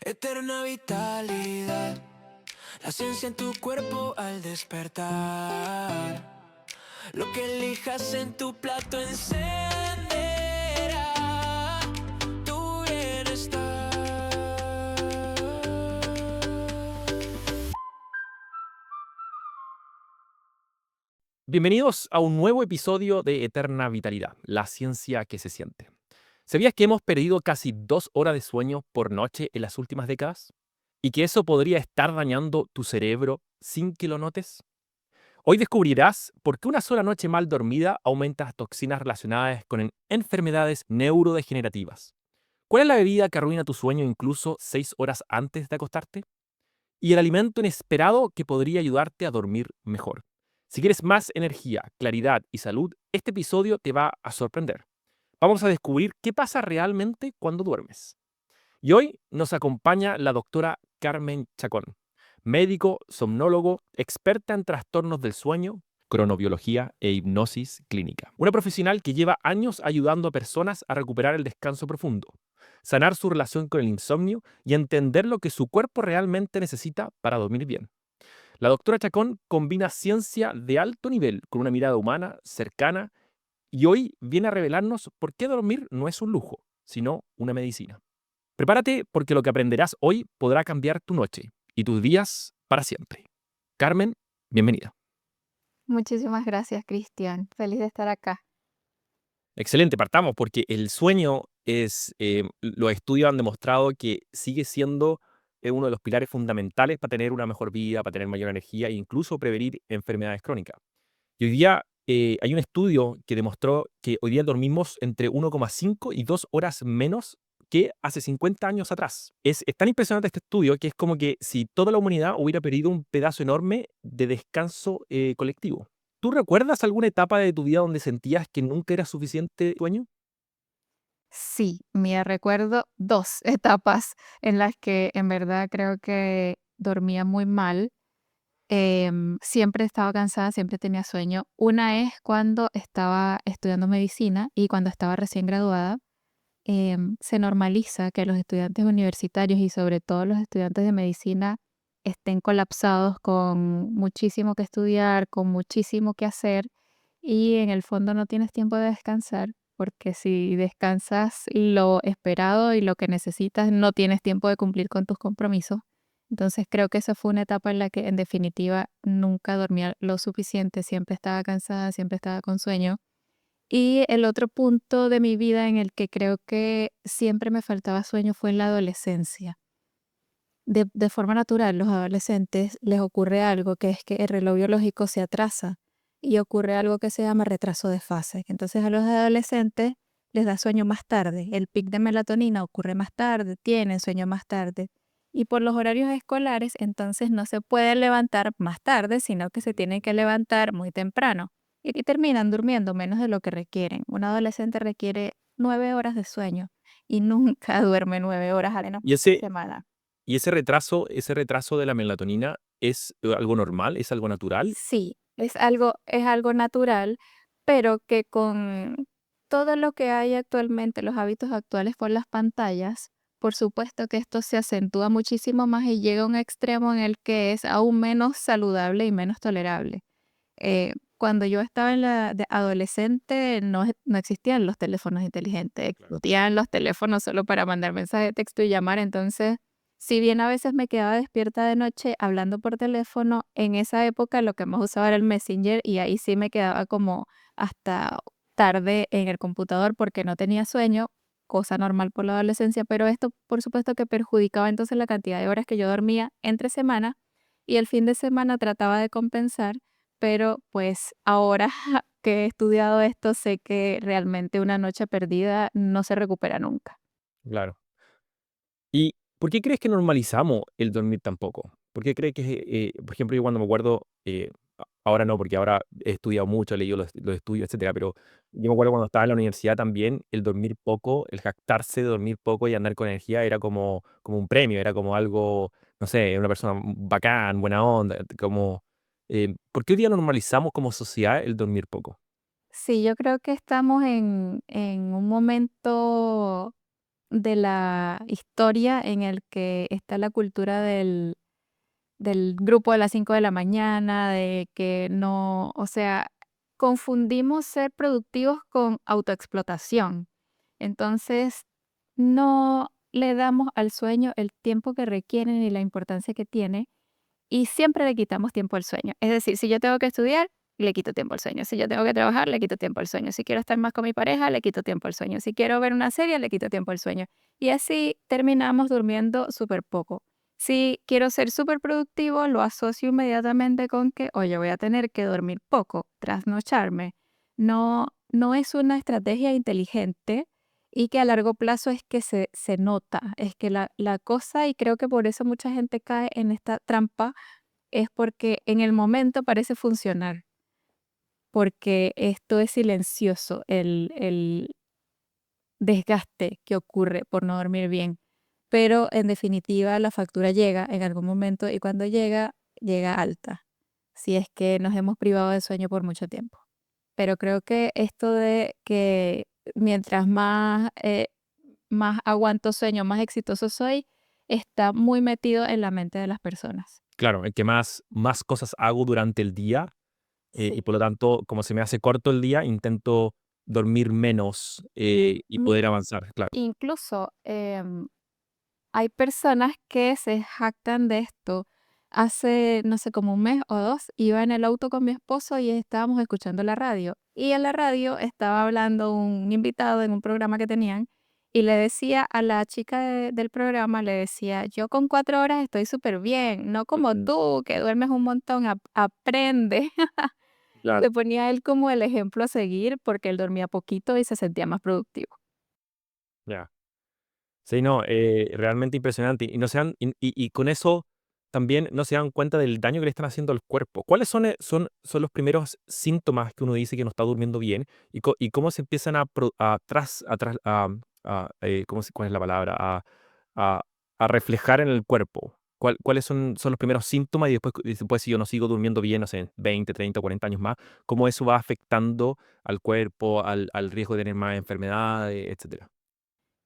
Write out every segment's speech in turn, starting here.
Eterna vitalidad, la ciencia en tu cuerpo al despertar. Lo que elijas en tu plato encenderá tu bienestar. Bienvenidos a un nuevo episodio de Eterna Vitalidad, la ciencia que se siente. ¿Sabías que hemos perdido casi 2 horas de sueño por noche en las últimas décadas? ¿Y que eso podría estar dañando tu cerebro sin que lo notes? Hoy descubrirás por qué una sola noche mal dormida aumenta las toxinas relacionadas con enfermedades neurodegenerativas. ¿Cuál es la bebida que arruina tu sueño incluso 6 horas antes de acostarte? Y el alimento inesperado que podría ayudarte a dormir mejor. Si quieres más energía, claridad y salud, este episodio te va a sorprender. Vamos a descubrir qué pasa realmente cuando duermes. Y hoy nos acompaña la doctora Carmen Chacón, médico, somnólogo, experta en trastornos del sueño, cronobiología e hipnosis clínica. Una profesional que lleva años ayudando a personas a recuperar el descanso profundo, sanar su relación con el insomnio y entender lo que su cuerpo realmente necesita para dormir bien. La doctora Chacón combina ciencia de alto nivel con una mirada humana, cercana, y hoy viene a revelarnos por qué dormir no es un lujo, sino una medicina. Prepárate porque lo que aprenderás hoy podrá cambiar tu noche y tus días para siempre. Carmen, bienvenida. Muchísimas gracias, Cristian. Feliz de estar acá. Excelente, partamos porque el sueño los estudios han demostrado que sigue siendo uno de los pilares fundamentales para tener una mejor vida, para tener mayor energía e incluso prevenir enfermedades crónicas. Y hoy día hay un estudio que demostró que hoy día dormimos entre 1,5 y 2 horas menos que hace 50 años atrás. Es tan impresionante este estudio que es como que si toda la humanidad hubiera perdido un pedazo enorme de descanso colectivo. ¿Tú recuerdas alguna etapa de tu vida donde sentías que nunca era suficiente sueño? Sí, mira, recuerdo 2 etapas en las que en verdad creo que dormía muy mal. Siempre estaba cansada, siempre tenía sueño. Una es cuando estaba estudiando medicina y cuando estaba recién graduada. Se normaliza que los estudiantes universitarios y sobre todo los estudiantes de medicina estén colapsados con muchísimo que estudiar, con muchísimo que hacer y en el fondo no tienes tiempo de descansar, porque si descansas lo esperado y lo que necesitas, no tienes tiempo de cumplir con tus compromisos. Entonces creo que esa fue una etapa en la que en definitiva nunca dormía lo suficiente, siempre estaba cansada, siempre estaba con sueño. Y el otro punto de mi vida en el que creo que siempre me faltaba sueño fue en la adolescencia. De forma natural, los adolescentes les ocurre algo que es que el reloj biológico se atrasa y ocurre algo que se llama retraso de fase. Entonces a los adolescentes les da sueño más tarde. El pic de melatonina ocurre más tarde, tienen sueño más tarde. Y por los horarios escolares, entonces no se pueden levantar más tarde, sino que se tienen que levantar muy temprano. Y terminan durmiendo menos de lo que requieren. Un adolescente requiere 9 horas de sueño y nunca duerme 9 horas, al menos Y por ese, semana. y ese retraso de la melatonina es algo normal, es algo natural. Sí, es algo natural, pero que con todo lo que hay actualmente, los hábitos actuales por las pantallas, por supuesto que esto se acentúa muchísimo más y llega a un extremo en el que es aún menos saludable y menos tolerable. Cuando yo estaba en la de adolescente no existían los teléfonos inteligentes, Claro. existían los teléfonos solo para mandar mensajes de texto y llamar. Entonces, si bien a veces me quedaba despierta de noche hablando por teléfono, en esa época lo que más usaba era el Messenger y ahí sí me quedaba como hasta tarde en el computador porque no tenía sueño, cosa normal por la adolescencia, pero esto por supuesto que perjudicaba entonces la cantidad de horas que yo dormía entre semana y el fin de semana trataba de compensar, pero pues ahora que he estudiado esto sé que realmente una noche perdida no se recupera nunca. Claro. ¿Y por qué crees que normalizamos el dormir tan poco? ¿Por qué crees que, por ejemplo, yo cuando me acuerdo, ahora no, porque ahora he estudiado mucho, he leído los estudios, etcétera, pero yo me acuerdo cuando estaba en la universidad también, el dormir poco, el jactarse de dormir poco y andar con energía era como un premio, era como algo, no sé, una persona bacán, buena onda, como, ¿por qué hoy día normalizamos como sociedad el dormir poco? Sí, yo creo que estamos en un momento de la historia en el que está la cultura del grupo de las 5 de la mañana, de que no, o sea, confundimos ser productivos con autoexplotación. Entonces, no le damos al sueño el tiempo que requiere ni la importancia que tiene y siempre le quitamos tiempo al sueño. Es decir, si yo tengo que estudiar, le quito tiempo al sueño. Si yo tengo que trabajar, le quito tiempo al sueño. Si quiero estar más con mi pareja, le quito tiempo al sueño. Si quiero ver una serie, le quito tiempo al sueño. Y así terminamos durmiendo súper poco. Si quiero ser súper productivo, lo asocio inmediatamente con que, oye, voy a tener que dormir poco, trasnocharme. No, no es una estrategia inteligente y que a largo plazo es que se nota, es que la cosa, y creo que por eso mucha gente cae en esta trampa, es porque en el momento parece funcionar, porque esto es silencioso, el desgaste que ocurre por no dormir bien. Pero en definitiva la factura llega en algún momento y cuando llega, llega alta, si es que nos hemos privado de sueño por mucho tiempo. Pero creo que esto de que mientras más aguanto sueño, más exitoso soy, está muy metido en la mente de las personas. Claro, el que más cosas hago durante el día y Sí. por lo tanto, como se me hace corto el día, intento dormir menos y Mi poder avanzar, claro. incluso, hay personas que se jactan de esto. Hace, no sé, como un mes o 2, iba en el auto con mi esposo y estábamos escuchando la radio. Y en la radio estaba hablando un invitado en un programa que tenían y le decía a la chica del programa, le decía, yo con 4 horas estoy súper bien, no como Ujú, tú, que duermes un montón, aprende. claro. Le ponía a él como el ejemplo a seguir porque él dormía poquito y se sentía más productivo. Ya. Sí, no, realmente impresionante. Y, no se dan, y con eso también no se dan cuenta del daño que le están haciendo al cuerpo. ¿Cuáles son los primeros síntomas que uno dice que no está durmiendo bien? Y cómo se empiezan ¿cuál es la palabra? A, a reflejar en el cuerpo. ¿Cuáles son los primeros síntomas? Y después si yo no sigo durmiendo bien, no sé, 20, 30, 40 años más, cómo eso va afectando al cuerpo, al riesgo de tener más enfermedades, etcétera.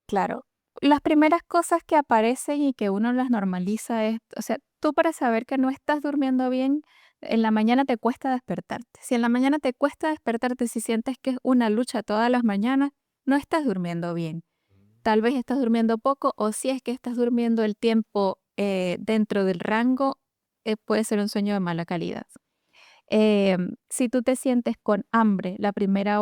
Claro, las primeras cosas que aparecen y que uno las normaliza es, o sea, tú para saber que no estás durmiendo bien, en la mañana te cuesta despertarte. Si en la mañana te cuesta despertarte, si sientes que es una lucha todas las mañanas, no estás durmiendo bien. Tal vez estás durmiendo poco o si es que estás durmiendo el tiempo dentro del rango, puede ser un sueño de mala calidad. Si tú te sientes con hambre la primera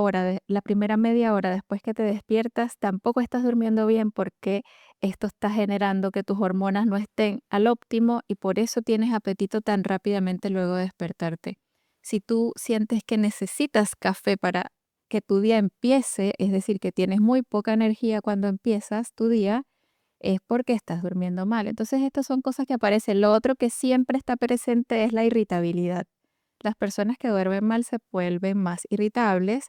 media hora después que te despiertas, tampoco estás durmiendo bien porque esto está generando que tus hormonas no estén al óptimo y por eso tienes apetito tan rápidamente luego de despertarte. Si tú sientes que necesitas café para que tu día empiece, es decir, que tienes muy poca energía cuando empiezas tu día, es porque estás durmiendo mal. Entonces, estas son cosas que aparecen. Lo otro que siempre está presente es la irritabilidad. Las personas que duermen mal se vuelven más irritables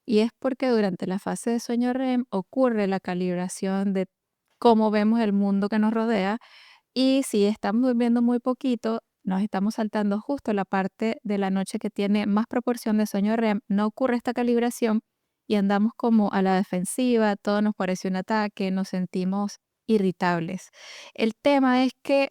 y es porque durante la fase de sueño REM ocurre la calibración de cómo vemos el mundo que nos rodea y si estamos durmiendo muy poquito, nos estamos saltando justo la parte de la noche que tiene más proporción de sueño REM, no ocurre esta calibración y andamos como a la defensiva, todo nos parece un ataque, nos sentimos irritables. El tema es que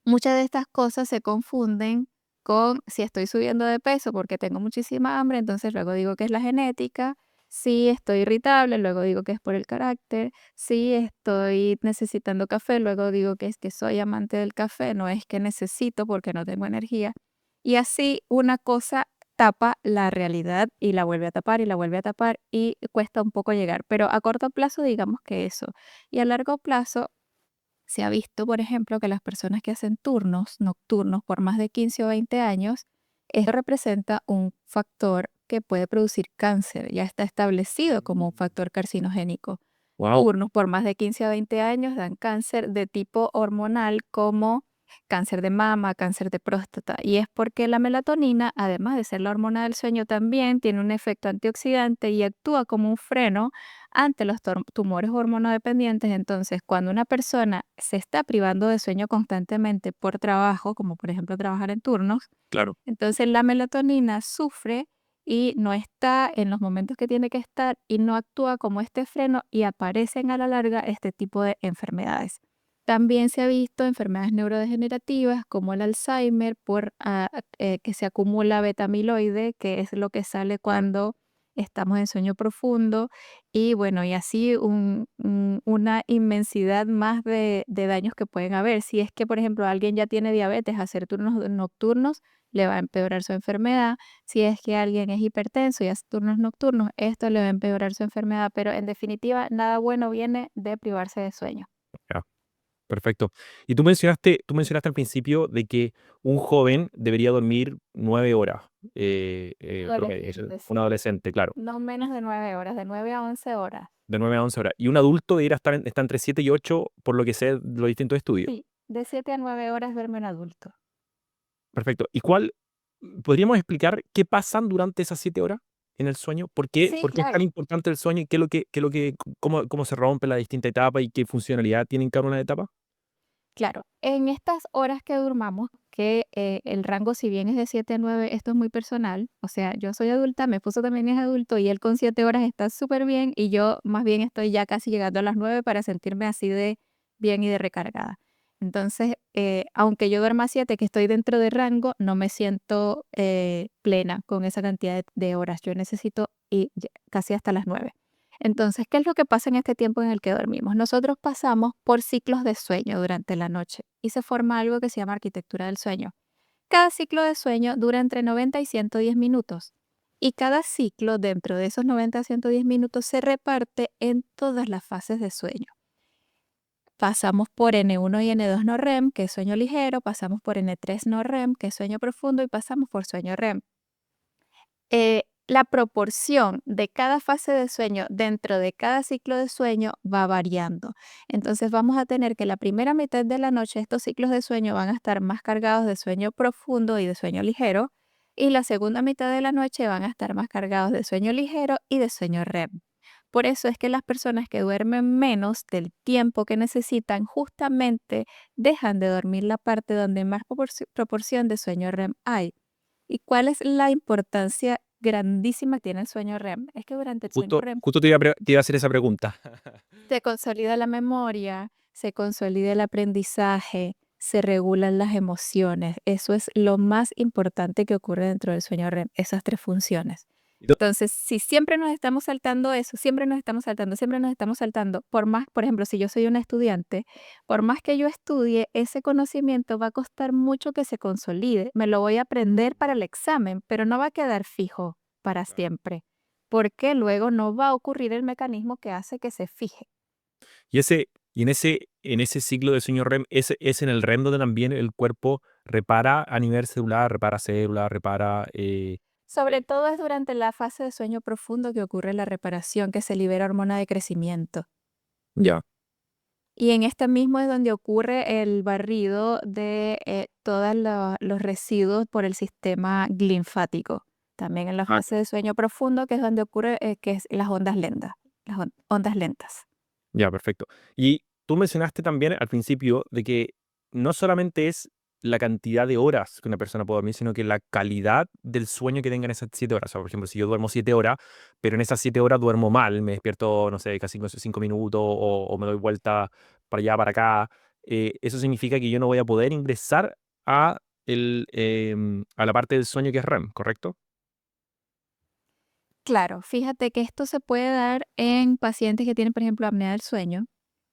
muchas de estas cosas se confunden con si estoy subiendo de peso porque tengo muchísima hambre, entonces luego digo que es la genética, si estoy irritable, luego digo que es por el carácter, si estoy necesitando café, luego digo que es que soy amante del café, no es que necesito porque no tengo energía. Y así una cosa tapa la realidad y la vuelve a tapar y la vuelve a tapar y cuesta un poco llegar, pero a corto plazo digamos que eso. Y a largo plazo se ha visto, por ejemplo, que las personas que hacen turnos nocturnos por más de 15 o 20 años, esto representa un factor que puede producir cáncer, ya está establecido como un factor carcinogénico. Wow. Turnos por más de 15 a 20 años dan cáncer de tipo hormonal como cáncer de mama, cáncer de próstata. Y es porque la melatonina, además de ser la hormona del sueño, también tiene un efecto antioxidante y actúa como un freno ante los tumores hormonodependientes. Entonces, cuando una persona se está privando de sueño constantemente por trabajo, como por ejemplo trabajar en turnos, Claro. entonces la melatonina sufre y no está en los momentos que tiene que estar y no actúa como este freno y aparecen a la larga este tipo de enfermedades. También se ha visto enfermedades neurodegenerativas como el Alzheimer por que se acumula beta amiloide, que es lo que sale cuando estamos en sueño profundo y bueno, y así una inmensidad más de daños que pueden haber. Si es que, por ejemplo, alguien ya tiene diabetes, hacer turnos nocturnos le va a empeorar su enfermedad. Si es que alguien es hipertenso y hace turnos nocturnos, esto le va a empeorar su enfermedad. Pero en definitiva, nada bueno viene de privarse de sueño. Ya, perfecto. Y tú mencionaste al principio de que un joven debería dormir 9 horas promedio, Adolescente, un sí. adolescente, claro, No menos de 9 horas, de 9 a 11 horas. de 9 a 11 horas. Y un adulto debería está entre 7 y 8, por lo que sé de los distintos estudios. Sí, de 7 a 9 horas duerme un adulto. Perfecto. ¿Podríamos explicar qué pasan durante esas 7 horas en el sueño? ¿Por qué, Sí, por qué es tan claro. importante el sueño y cómo se rompe la distinta etapa y qué funcionalidad tienen cada una de etapa? Claro, en estas horas que durmamos, que el rango si bien es de 7 a 9, esto es muy personal, o sea, yo soy adulta, mi esposo también es adulto y él con 7 horas está súper bien y yo más bien estoy ya casi llegando a las 9 para sentirme así de bien y de recargada. Entonces, aunque yo duerma 7, que estoy dentro de rango, no me siento plena con esa cantidad de horas. Yo necesito y casi hasta las 9. Entonces, ¿qué es lo que pasa en este tiempo en el que dormimos? Nosotros pasamos por ciclos de sueño durante la noche y se forma algo que se llama arquitectura del sueño. Cada ciclo de sueño dura entre 90 y 110 minutos y cada ciclo dentro de esos 90 a 110 minutos se reparte en todas las fases de sueño. Pasamos por N1 y N2 no REM, que es sueño ligero, pasamos por N3 no REM, que es sueño profundo, y pasamos por sueño REM. La proporción de cada fase de sueño dentro de cada ciclo de sueño va variando. Entonces vamos a tener que la primera mitad de la noche estos ciclos de sueño van a estar más cargados de sueño profundo y de sueño ligero, y la segunda mitad de la noche van a estar más cargados de sueño ligero y de sueño REM. Por eso es que las personas que duermen menos del tiempo que necesitan justamente dejan de dormir la parte donde más proporción de sueño REM hay. ¿Y cuál es la importancia grandísima que tiene el sueño REM? Es que durante el sueño Justo, REM justo te iba a hacer esa pregunta. se consolida la memoria, se consolida el aprendizaje, se regulan las emociones. Eso es lo más importante que ocurre dentro del sueño REM, esas tres funciones. Y to- Entonces, si siempre nos estamos saltando eso, siempre nos estamos saltando, siempre nos estamos saltando, por más, por ejemplo, si yo soy una estudiante, por más que yo estudie, ese conocimiento va a costar mucho que se consolide. Me lo voy a aprender para el examen, pero no va a quedar fijo para siempre, porque luego no va a ocurrir el mecanismo que hace que se fije. Y en ese ciclo de sueño REM, es en el REM donde también el cuerpo repara a nivel celular, repara células, repara. Sobre todo es durante la fase de sueño profundo que ocurre la reparación, que se libera hormona de crecimiento. Ya. Y en este mismo es donde ocurre el barrido de todos los residuos por el sistema linfático. También en la Ah, fase de sueño profundo, que es donde ocurre que es las ondas lentas. Ondas lentas. ya, perfecto. Y tú mencionaste también al principio de que no solamente es la cantidad de horas que una persona puede dormir, sino que la calidad del sueño que tenga en esas 7 horas. O sea, por ejemplo, si yo duermo 7 horas, pero en esas 7 horas duermo mal, me despierto, no sé, casi 5 minutos o me doy vuelta para allá, para acá, eso significa que yo no voy a poder ingresar a la parte del sueño que es REM, ¿correcto? Claro, fíjate que esto se puede dar en pacientes que tienen, por ejemplo, apnea del sueño.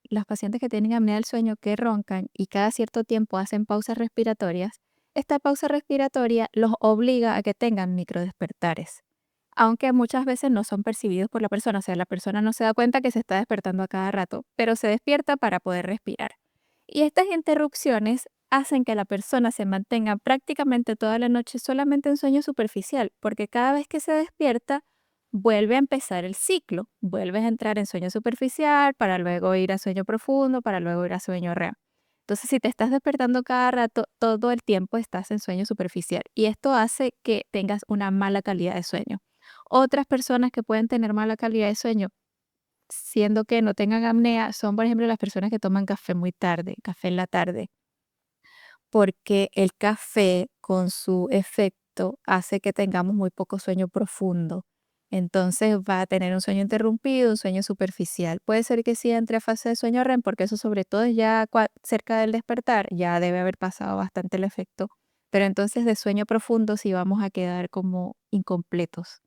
Las pacientes que tienen apnea del sueño que roncan y cada cierto tiempo hacen pausas respiratorias, esta pausa respiratoria los obliga a que tengan microdespertares, aunque muchas veces no son percibidos por la persona, o sea, la persona no se da cuenta que se está despertando a cada rato, pero se despierta para poder respirar. Y estas interrupciones hacen que la persona se mantenga prácticamente toda la noche solamente en sueño superficial, porque cada vez que se despierta, vuelve a empezar el ciclo, vuelves a entrar en sueño superficial para luego ir a sueño profundo, para luego ir a sueño REM. Entonces, si te estás despertando cada rato, todo el tiempo estás en sueño superficial y esto hace que tengas una mala calidad de sueño. Otras personas que pueden tener mala calidad de sueño, siendo que no tengan apnea, son, por ejemplo, las personas que toman café muy tarde, café en la tarde, porque el café con su efecto esto hace que tengamos muy poco sueño profundo. Entonces va a tener un sueño interrumpido, un sueño superficial. Puede ser que sí entre a fase de sueño REM, porque eso sobre todo es ya cerca del despertar, ya debe haber pasado bastante el efecto. Pero entonces de sueño profundo sí vamos a quedar como incompletos.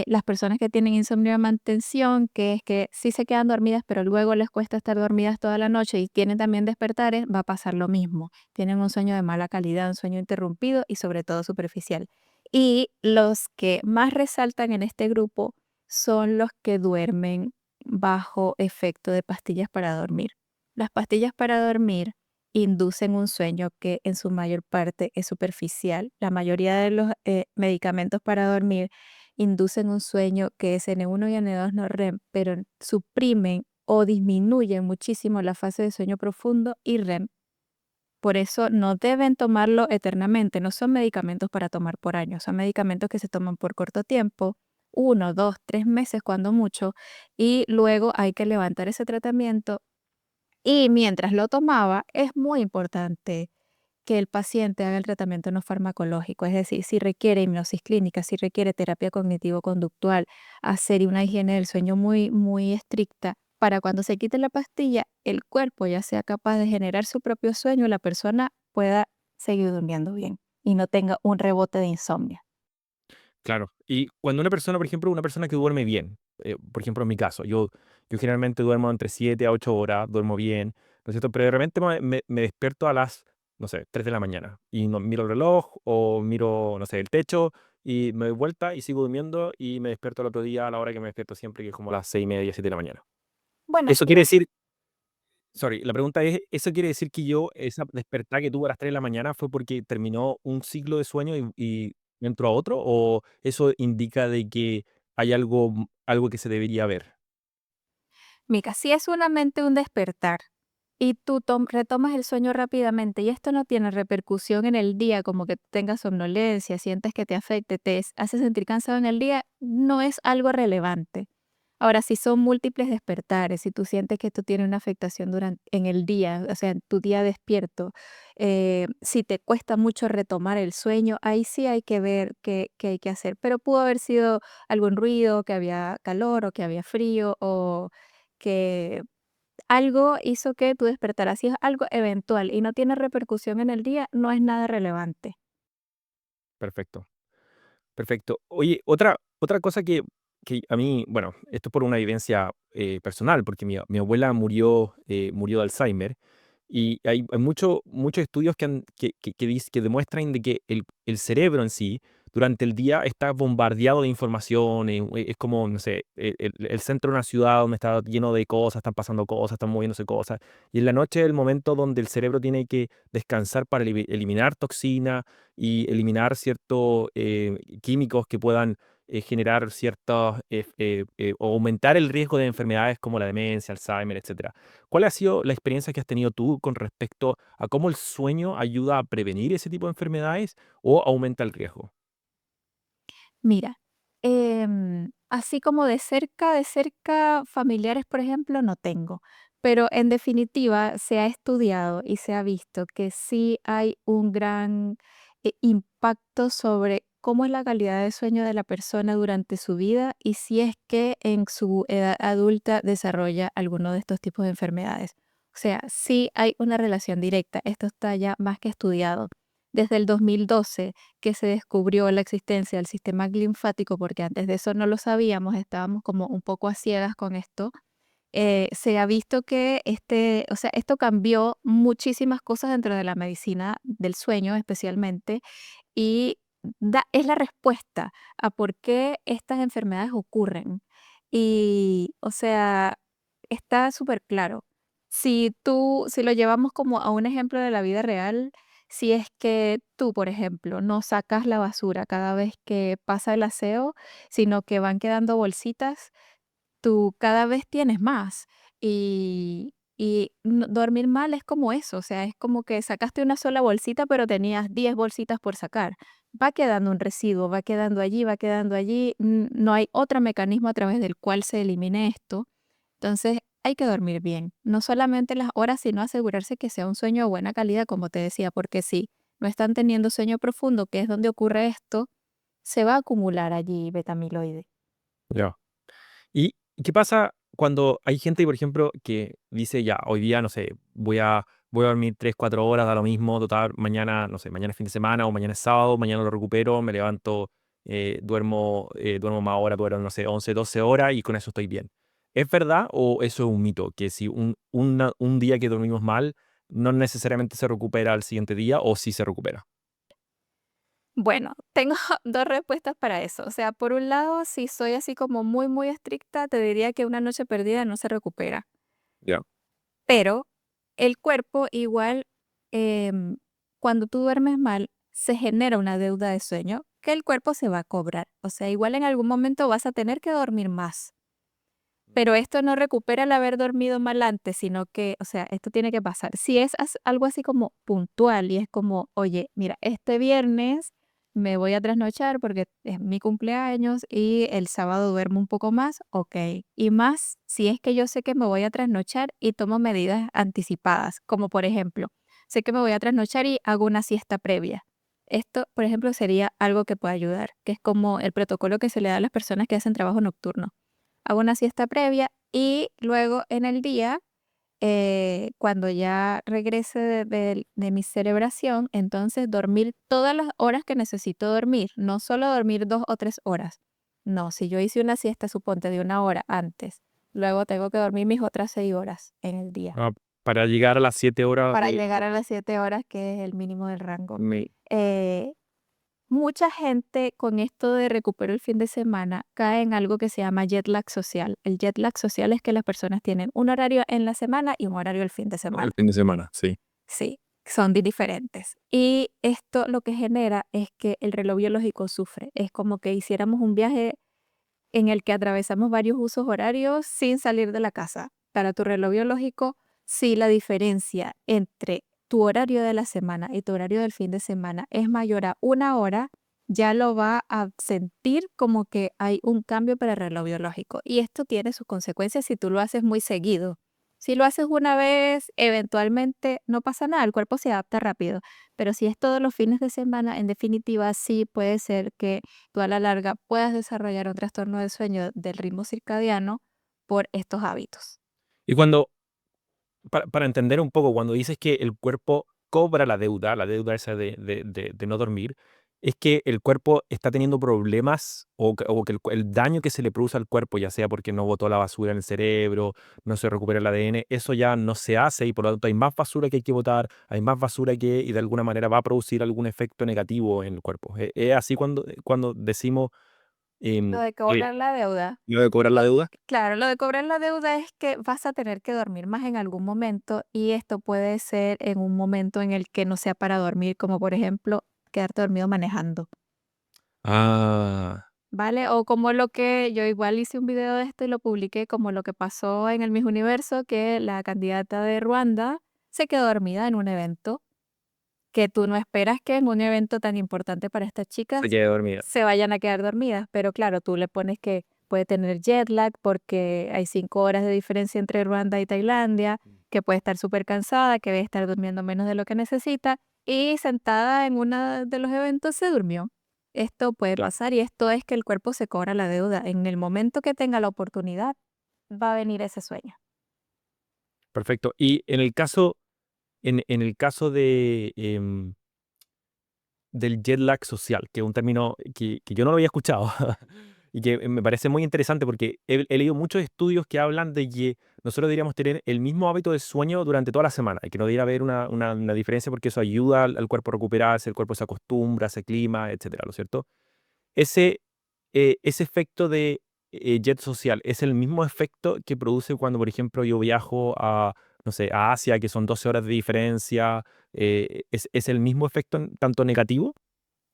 Las personas que tienen insomnio de mantención, que es que sí se quedan dormidas, pero luego les cuesta estar dormidas toda la noche y tienen también despertares, va a pasar lo mismo. Tienen un sueño de mala calidad, un sueño interrumpido y sobre todo superficial. Y los que más resaltan en este grupo son los que duermen bajo efecto de pastillas para dormir. Las pastillas para dormir inducen un sueño que en su mayor parte es superficial. La mayoría de los medicamentos para dormir inducen un sueño que es N1 y N2 no REM, pero suprimen o disminuyen muchísimo la fase de sueño profundo y REM. Por eso no deben tomarlo eternamente, no son medicamentos para tomar por años, son medicamentos que se toman por corto tiempo, 1, 2, 3 meses cuando mucho, y luego hay que levantar ese tratamiento. Y mientras lo tomaba, es muy importante que el paciente haga el tratamiento no farmacológico, es decir, si requiere hipnosis clínica, si requiere terapia cognitivo-conductual, hacer una higiene del sueño muy, muy estricta, para cuando se quite la pastilla, el cuerpo ya sea capaz de generar su propio sueño y la persona pueda seguir durmiendo bien y no tenga un rebote de insomnio. Claro. Y cuando una persona, por ejemplo, una persona que duerme bien, por ejemplo, en mi caso, yo generalmente duermo entre 7 a 8 horas, duermo bien, ¿no es cierto? Pero de repente me despierto a las, no sé, 3 de la mañana y no, miro el reloj o miro, no sé, el techo y me doy vuelta y sigo durmiendo y me despierto el otro día a la hora que me despierto siempre, que es como las 6:30, 7 de la mañana. Bueno, Eso quiere decir, sorry, la pregunta es, ¿eso quiere decir que yo, esa despertar que tuve a las 3 de la mañana fue porque terminó un ciclo de sueño y entró a otro? ¿O eso indica de que hay algo, algo que se debería ver? mira, si es solamente un despertar y tú retomas el sueño rápidamente y esto no tiene repercusión en el día, como que tengas somnolencia, sientes que te afecte, hace sentir cansado en el día, no es algo relevante. Ahora, si son múltiples despertares, si tú sientes que esto tiene una afectación en el día, o sea, en tu día despierto, si te cuesta mucho retomar el sueño, ahí sí hay que ver qué hay que hacer. Pero pudo haber sido algún ruido, que había calor o que había frío o que algo hizo que tú despertaras. Si es algo eventual y no tiene repercusión en el día, no es nada relevante. Perfecto, perfecto. Oye, otra cosa que a mí, bueno, esto es por una evidencia personal, porque mi abuela murió de Alzheimer. Y hay muchos estudios que demuestran de que el cerebro en sí, durante el día, está bombardeado de información. Es como, no sé, el centro de una ciudad donde está lleno de cosas, están pasando cosas, están moviéndose cosas. Y en la noche es el momento donde el cerebro tiene que descansar para eliminar toxina y eliminar ciertos químicos que puedan generar ciertos, o aumentar el riesgo de enfermedades como la demencia, Alzheimer, etcétera. ¿Cuál ha sido la experiencia que has tenido tú con respecto a cómo el sueño ayuda a prevenir ese tipo de enfermedades o aumenta el riesgo? Mira, así como de cerca, familiares, por ejemplo, no tengo, pero en definitiva se ha estudiado y se ha visto que sí hay un gran impacto sobre cómo es la calidad de sueño de la persona durante su vida y si es que en su edad adulta desarrolla alguno de estos tipos de enfermedades. O sea, sí hay una relación directa, esto está ya más que estudiado. Desde el 2012 que se descubrió la existencia del sistema linfático, porque antes de eso no lo sabíamos, estábamos como un poco a ciegas con esto, se ha visto que o sea, esto cambió muchísimas cosas dentro de la medicina del sueño especialmente y es la respuesta a por qué estas enfermedades ocurren. Y, o sea, está súper claro. Si lo llevamos como a un ejemplo de la vida real, si es que tú, por ejemplo, no sacas la basura cada vez que pasa el aseo, sino que van quedando bolsitas, tú cada vez tienes más. Y dormir mal es como eso, o sea, es como que sacaste una sola bolsita, pero tenías 10 bolsitas por sacar. Va quedando un residuo, va quedando allí, no hay otro mecanismo a través del cual se elimine esto. Entonces, hay que dormir bien, no solamente las horas, sino asegurarse que sea un sueño de buena calidad, como te decía, porque sí, no están teniendo sueño profundo, que es donde ocurre esto, se va a acumular allí beta-amiloide. Ya. ¿Y qué pasa cuando hay gente, por ejemplo, que dice, ya, hoy día, no sé, voy a dormir 3, 4 horas, da lo mismo, total, mañana, no sé, mañana es fin de semana o mañana es sábado, mañana lo recupero, me levanto, duermo más horas, duermo, no sé, 11, 12 horas y con eso estoy bien? ¿Es verdad o eso es un mito? Que si un día que dormimos mal, no necesariamente se recupera al siguiente día o sí se recupera. Bueno, tengo 2 respuestas para eso. O sea, por un lado, si soy así como muy, muy estricta, te diría que una noche perdida no se recupera. Ya. Pero el cuerpo igual, em, cuando tú duermes mal, se genera una deuda de sueño que el cuerpo se va a cobrar. O sea, igual en algún momento vas a tener que dormir más. Pero esto no recupera el haber dormido mal antes, sino que, o sea, esto tiene que pasar. Si es algo así como puntual y es como, oye, mira, este viernes me voy a trasnochar porque es mi cumpleaños y el sábado duermo un poco más, ok. Y más si es que yo sé que me voy a trasnochar y tomo medidas anticipadas, como por ejemplo, sé que me voy a trasnochar y hago una siesta previa. Esto, por ejemplo, sería algo que puede ayudar, que es como el protocolo que se le da a las personas que hacen trabajo nocturno. Hago una siesta previa y luego en el día, cuando ya regrese de mi celebración, entonces dormir todas las horas que necesito dormir, no solo dormir 2 o 3 horas. No, si yo hice una siesta, suponte de 1 hora antes, luego tengo que dormir mis otras 6 horas en el día Ah, para llegar a las 7 horas para de... llegar a las 7 horas, que es el mínimo del rango. me- Eh, Mucha gente con esto de recupero el fin de semana cae en algo que se llama jet lag social. El jet lag social es que las personas tienen un horario en la semana y un horario el fin de el semana. fin de semana, sí. Sí, son diferentes. Y esto lo que genera es que el reloj biológico sufre. Es como que hiciéramos un viaje en el que atravesamos varios usos horarios sin salir de la casa. Para tu reloj biológico, si la diferencia entre tu horario de la semana y tu horario del fin de semana es mayor a 1 hora, ya lo va a sentir como que hay un cambio para el reloj biológico. Y esto tiene sus consecuencias si tú lo haces muy seguido. Si lo haces una vez, eventualmente no pasa nada, el cuerpo se adapta rápido. Pero si es todos los fines de semana, en definitiva, sí puede ser que tú a la larga puedas desarrollar un trastorno del sueño del ritmo circadiano por estos hábitos. Y cuando, para entender un poco, cuando dices que el cuerpo cobra la deuda esa de no dormir, es que el cuerpo está teniendo problemas o que el daño que se le produce al cuerpo, ya sea porque no botó la basura en el cerebro, no se recupera el ADN, eso ya no se hace y por lo tanto hay más basura que hay que botar, hay más basura y de alguna manera va a producir algún efecto negativo en el cuerpo. Es así cuando decimos Lo em, de que cobrar la deuda. lo de cobrar la deuda. Claro, lo de cobrar la deuda es que vas a tener que dormir más en algún momento y esto puede ser en un momento en el que no sea para dormir, como por ejemplo quedarte dormido manejando, Ah, ¿vale? O como lo que yo igual hice un video de esto y lo publiqué, como lo que pasó en el Miss Universo, que la candidata de Ruanda se quedó dormida en un evento que tú no esperas que en un evento tan importante para estas se chicas quede dormida. se vayan a quedar dormidas, pero claro, tú le pones que puede tener jet lag porque hay 5 horas de diferencia entre Ruanda y Tailandia, que puede estar súper cansada, que debe estar durmiendo menos de lo que necesita y sentada en uno de los eventos se durmió. Esto puede Claro, pasar y esto es que el cuerpo se cobra la deuda. En el momento que tenga la oportunidad, va a venir ese sueño. perfecto. Y en el caso del jet lag social, que es un término que yo no lo había escuchado y que me parece muy interesante porque he leído muchos estudios que hablan de que nosotros deberíamos tener el mismo hábito de sueño durante toda la semana y que no debería haber una diferencia porque eso ayuda al cuerpo a recuperarse, el cuerpo se acostumbra, se clima, etcétera, ¿no es cierto? Ese, ese efecto de jet social es el mismo efecto que produce cuando, por ejemplo, yo viajo a, no sé, a Asia, que son 12 horas de diferencia. Es el mismo efecto tanto negativo?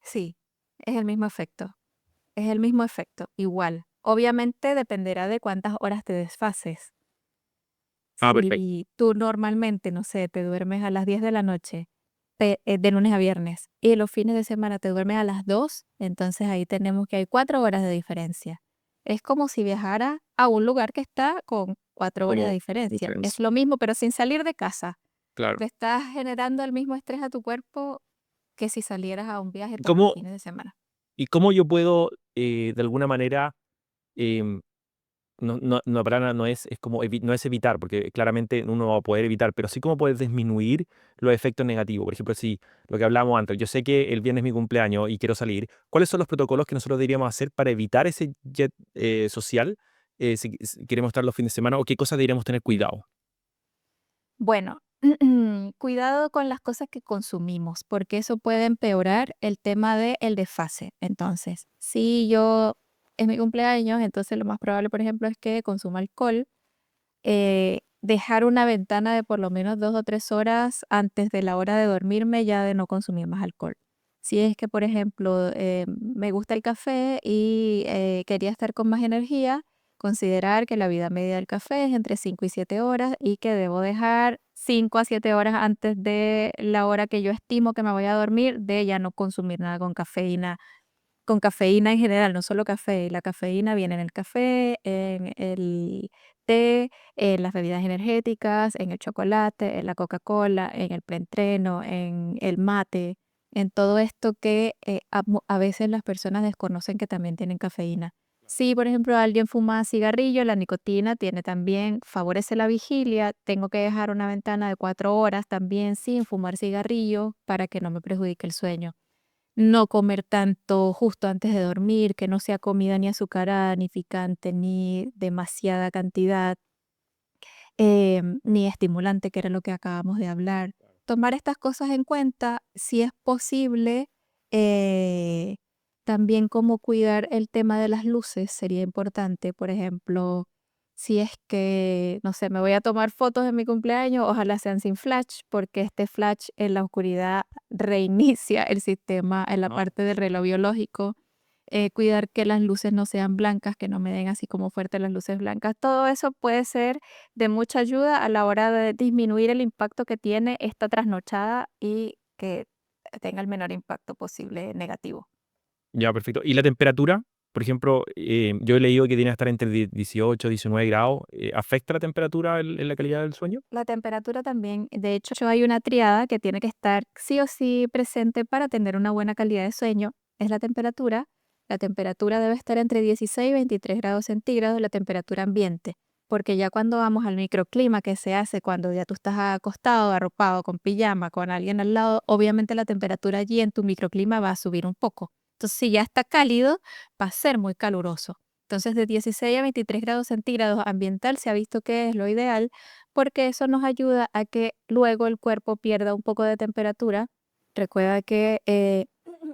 Sí, es el mismo efecto. Es el mismo efecto, igual. Obviamente dependerá de cuántas horas te desfases. Ah, perfecto. Si tú normalmente, no sé, te duermes a las 10 de la noche, de lunes a viernes, y los fines de semana te duermes a las 2, entonces ahí tenemos que hay 4 horas de diferencia. Es como si viajara a un lugar que está con 4 horas de Como diferencia. Es diferencia. lo mismo, pero sin salir de casa. Claro. Le estás generando el mismo estrés a tu cuerpo que si salieras a un viaje todos los ¿Cómo, fines de semana. y cómo yo puedo, de alguna manera, em, para nada es como no es evitar, porque claramente uno va a poder evitar, pero sí cómo puedes disminuir los efectos negativos? Por ejemplo, si lo que hablábamos antes, yo sé que el viernes es mi cumpleaños y quiero salir, ¿cuáles son los protocolos que nosotros deberíamos hacer para evitar ese jet social si queremos estar los fines de semana, o qué cosas deberíamos tener cuidado? Bueno, cuidado con las cosas que consumimos, porque eso puede empeorar el tema del desfase. Entonces, si yo es mi cumpleaños, entonces lo más probable, por ejemplo, es que consuma alcohol. Dejar una ventana de por lo menos 2 o 3 horas antes de la hora de dormirme ya de no consumir más alcohol. Si es que, por ejemplo, me gusta el café y quería estar con más energía, considerar que la vida media del café es entre 5 y 7 horas y que debo dejar 5 a 7 horas antes de la hora que yo estimo que me voy a dormir, de ya no consumir nada con cafeína en general, no solo café. La cafeína viene en el café, en el té, en las bebidas energéticas, en el chocolate, en la Coca-Cola, en el preentreno, en el mate, en todo esto que a veces las personas desconocen que también tienen cafeína. Si, por ejemplo, alguien fuma cigarrillo, la nicotina tiene también, favorece la vigilia. Tengo que dejar una ventana de 4 horas también sin fumar cigarrillo para que no me perjudique el sueño. No comer tanto justo antes de dormir, que no sea comida ni azucarada, ni picante, ni demasiada cantidad, ni estimulante, que era lo que acabamos de hablar. Tomar estas cosas en cuenta, si es posible, eh, también cómo cuidar el tema de las luces sería importante. Por ejemplo, si es que, no sé, me voy a tomar fotos de mi cumpleaños, ojalá sean sin flash, porque este flash en la oscuridad reinicia el sistema en la ¿No? parte del reloj biológico. Cuidar que las luces no sean blancas, que no me den así como fuerte las luces blancas. Todo eso puede ser de mucha ayuda a la hora de disminuir el impacto que tiene esta trasnochada y que tenga el menor impacto posible negativo. Ya, perfecto. ¿Y la temperatura? Por ejemplo, yo he leído que tiene que estar entre 18 y 19 grados. ¿Afecta la temperatura en la calidad del sueño? La temperatura también, de hecho, hay una triada que tiene que estar sí o sí presente para tener una buena calidad de sueño. Es la temperatura. La temperatura debe estar entre 16 y 23 grados centígrados, la temperatura ambiente, porque ya cuando vamos al microclima que se hace cuando ya tú estás acostado, arropado, con pijama, con alguien al lado, obviamente la temperatura allí en tu microclima va a subir un poco. Entonces, si ya está cálido, va a ser muy caluroso. Entonces, de 16 a 23 grados centígrados ambiental se ha visto que es lo ideal porque eso nos ayuda a que luego el cuerpo pierda un poco de temperatura. Recuerda que